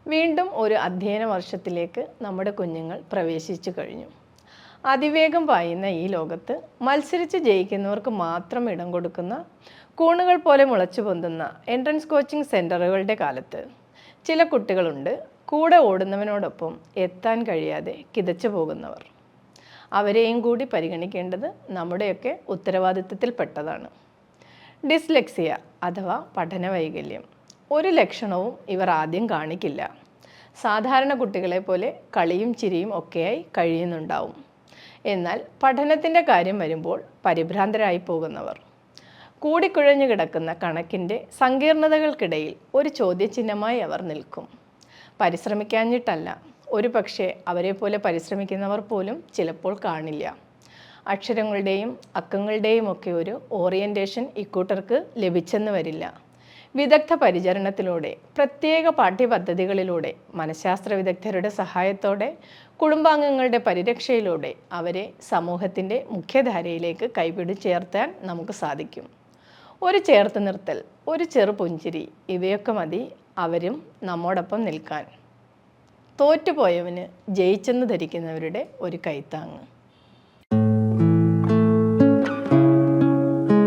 വീണ്ടും ഒരു അധ്യയന വർഷത്തിലേക്ക് നമ്മുടെ കുഞ്ഞുങ്ങൾ പ്രവേശിച്ചു കഴിഞ്ഞു. അതിവേഗം പായുന്ന ഈ ലോകത്ത് മത്സരിച്ച് ജയിക്കുന്നവർക്ക് മാത്രം ഇടം കൊടുക്കുന്ന കൂണുകൾ പോലെ മുളച്ചു പൊന്തുന്ന എൻട്രൻസ് കോച്ചിങ് സെൻ്ററുകളുടെ കാലത്ത് ചില കുട്ടികളുണ്ട് കൂടെ ഓടുന്നവനോടൊപ്പം എത്താൻ കഴിയാതെ കിതച്ചു പോകുന്നവർ. അവരെയും കൂടി പരിഗണിക്കേണ്ടത് നമ്മുടെയൊക്കെ ഉത്തരവാദിത്തത്തിൽപ്പെട്ടതാണ്. ഡിസ്ലെക്സിയ അഥവാ പഠന വൈകല്യം ഒരു ലക്ഷണവും ഇവർ ആദ്യം കാണിക്കില്ല. സാധാരണ കുട്ടികളെ പോലെ കളിയും ചിരിയും ഒക്കെയായി കഴിയുന്നുണ്ടാവും. എന്നാൽ പഠനത്തിൻ്റെ കാര്യം വരുമ്പോൾ പരിഭ്രാന്തരായി പോകുന്നവർ. കൂടിക്കുഴഞ്ഞു കിടക്കുന്ന കണക്കിൻ്റെ സങ്കീർണതകൾക്കിടയിൽ ഒരു ചോദ്യചിഹ്നമായി അവർ നിൽക്കും. പരിശ്രമിക്കാഞ്ഞിട്ടല്ല, ഒരു പക്ഷേ അവരെ പോലെ പരിശ്രമിക്കുന്നവർ പോലും ചിലപ്പോൾ കാണില്ല. അക്ഷരങ്ങളുടെയും അക്കങ്ങളുടെയും ഒക്കെ ഒരു ഓറിയൻറ്റേഷൻ ഇക്കൂട്ടർക്ക് ലഭിച്ചെന്ന് വരില്ല. വിദഗ്ധ പരിചരണത്തിലൂടെ, പ്രത്യേക പാഠ്യപദ്ധതികളിലൂടെ, മനഃശാസ്ത്ര വിദഗ്ധരുടെ സഹായത്തോടെ, കുടുംബാംഗങ്ങളുടെ പരിരക്ഷയിലൂടെ അവരെ സമൂഹത്തിൻ്റെ മുഖ്യധാരയിലേക്ക് കൈപിടിച്ചേർത്താൻ നമുക്ക് സാധിക്കും. ഒരു ചേർത്ത് നിർത്തൽ, ഒരു ചെറു പുഞ്ചിരി, ഇവയൊക്കെ മതി അവരും നമ്മോടൊപ്പം നിൽക്കാൻ. തോറ്റുപോയവന് ജയിച്ചെന്ന് ധരിക്കുന്നവരുടെ ഒരു കൈത്താങ്ങ്.